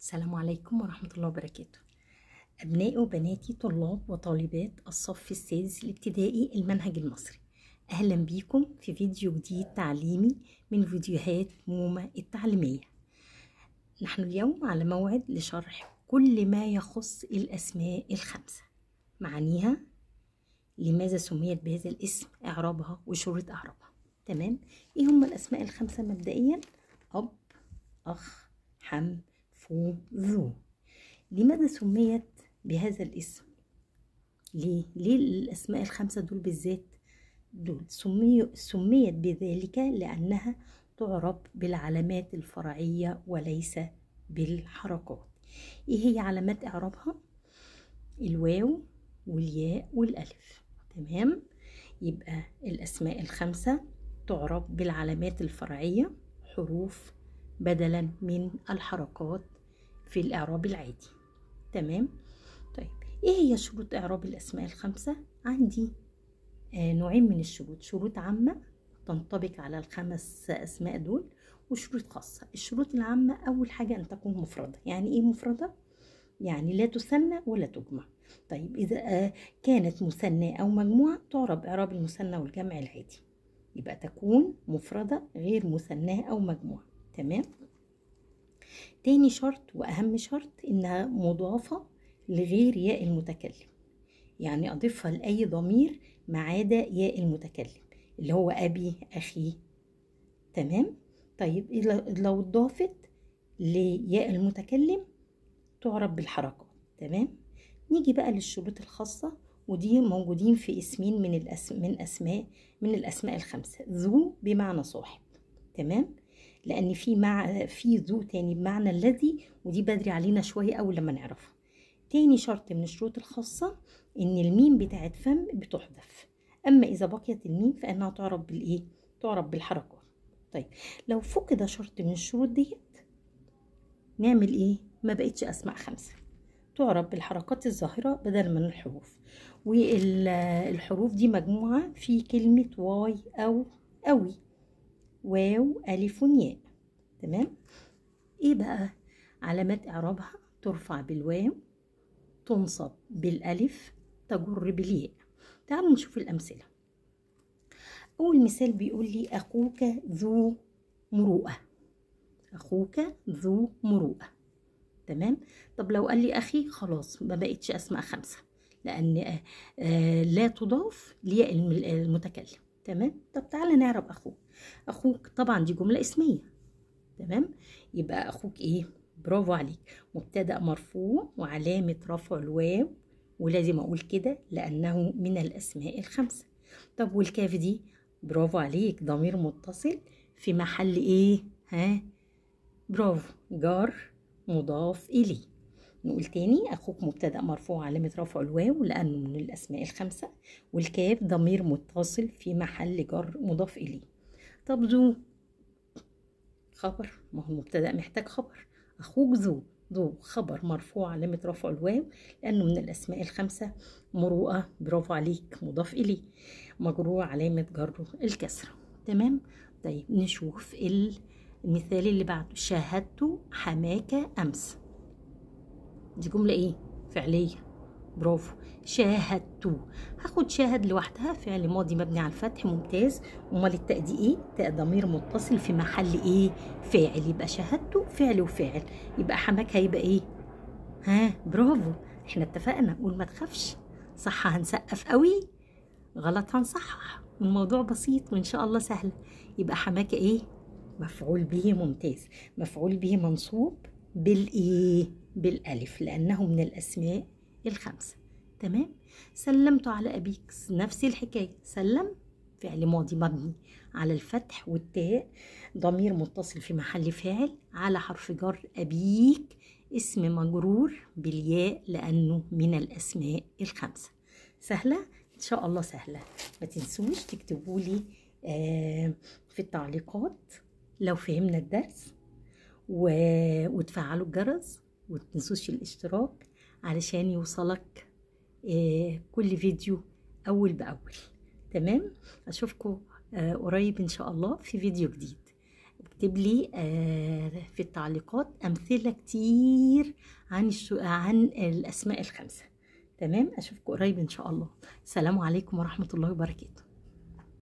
السلام عليكم ورحمة الله وبركاته. أبنائي وبناتي طلاب وطالبات الصف السادس الابتدائي المنهج المصري، أهلا بيكم في فيديو جديد تعليمي من فيديوهات مومة التعليمية. نحن اليوم على موعد لشرح كل ما يخص الأسماء الخمسة، معانيها، لماذا سميت بهذا الاسم، إعرابها وشروط إعرابها. تمام؟ إيه هم الأسماء الخمسة مبدئيا؟ أب، أخ، حم، فو، ذو. لماذا سميت بهذا الاسم؟ ليه الأسماء الخمسة دول بالذات؟ دول سميت بذلك لأنها تعرب بالعلامات الفرعية وليس بالحركات. إيه هي علامات إعرابها؟ الواو والياء والألف. تمام؟ يبقى الأسماء الخمسة تعرب بالعلامات الفرعية، حروف بدلا من الحركات في الإعراب العادي. تمام؟ طيب إيه هي شروط إعراب الأسماء الخمسة؟ عندي نوعين من الشروط، شروط عامة تنطبق على الخمس أسماء دول، وشروط خاصة. الشروط العامة أول حاجة أن تكون مفردة. يعني إيه مفردة؟ يعني لا تثنى ولا تجمع. طيب إذا كانت مثنى أو مجموعة تعرب إعراب المثنى والجمع العادي، يبقى تكون مفردة غير مثناه أو مجموعة. تمام؟ تاني شرط وأهم شرط إنها مضافة لغير ياء المتكلم، يعني أضيفها لأي ضمير ما عدا ياء المتكلم اللي هو أبي، أخي. تمام؟ طيب لو اضافت لياء المتكلم تعرب بالحركات. تمام؟ نيجي بقى للشروط الخاصة، ودي موجودين في اسمين من الأسماء الخمسة. ذو بمعنى صاحب. تمام؟ لأن في ذو تاني بمعنى الذي، ودي بدري علينا شوية أول لما نعرفها. تاني شرط من الشروط الخاصة إن الميم بتاعت فم بتحذف، أما إذا بقيت الميم فإنها تعرب بالإيه؟ تعرب بالحركات. طيب لو فقد شرط من الشروط ديت نعمل إيه؟ ما بقتش أسماء خمسة، تعرب بالحركات الظاهرة بدل من الحروف. والحروف دي مجموعة في كلمة واي أو أوي، واو ألف ياء. تمام؟ إيه بقى علامات إعرابها؟ ترفع بالواو، تنصب بالألف، تجر بالياء. تعالوا نشوف الأمثلة. أول مثال بيقول لي أخوك ذو مروءة. أخوك ذو مروءة. تمام؟ طب لو قال لي أخي خلاص ما بقتش أسماء خمسة، لأن لا تضاف لياء المتكلم. تمام؟ طب تعالى نعرب أخوك. أخوك طبعا دي جملة اسمية. تمام؟ يبقى أخوك إيه؟ برافو عليك، مبتدأ مرفوع وعلامة رفع الواو، ولازم أقول كده لأنه من الأسماء الخمسة. طب والكاف دي؟ برافو عليك، ضمير متصل في محل إيه؟ برافو، جار مضاف إليه. نقول تاني، أخوك مبتدأ مرفوع علامة رفع الواو لأنه من الأسماء الخمسة، والكاف ضمير متصل في محل جر مضاف إليه. طب ذو خبر، ما هو المبتدأ محتاج خبر. أخوك ذو خبر مرفوع علامة رفع الواو لأنه من الأسماء الخمسة. مروءة برافو عليك مضاف إليه، مجرور علامة جره الكسرة. تمام؟ طيب نشوف المثال اللي بعده. شاهدت حماك أمس. دي جملة إيه؟ فعلية. برافو، شاهدت. هاخد شاهد لوحدها فعل ماضي مبني على الفتح. ممتاز. امال التاء دي ايه؟ تاء ضمير متصل في محل ايه؟ فاعل. يبقى شاهدت فعل وفاعل، يبقى حماك هيبقى ايه؟ برافو، احنا اتفقنا. قول ما تخافش. صح هنسقف قوي، غلط هنصحح. الموضوع بسيط وان شاء الله سهل. يبقى حماك ايه؟ مفعول به. ممتاز. مفعول به منصوب بالايه؟ بالالف لانه من الاسماء الخمسة. تمام؟ سلمت على أبيك، نفس الحكاية. سلم فعل ماضي مبني على الفتح، والتاء ضمير متصل في محل فاعل على حرف جر. أبيك اسم مجرور بالياء لأنه من الأسماء الخمسة. سهلة؟ إن شاء الله سهلة. ما تنسوش تكتبوا لي في التعليقات لو فهمنا الدرس، وتفعلوا الجرس، وتنسوش الاشتراك علشان يوصلك كل فيديو أول بأول. تمام؟ أشوفكم قريب إن شاء الله في فيديو جديد. يكتب لي في التعليقات أمثلة كتير عن الأسماء الخمسة. تمام، أشوفكم قريب إن شاء الله. السلام عليكم ورحمة الله وبركاته.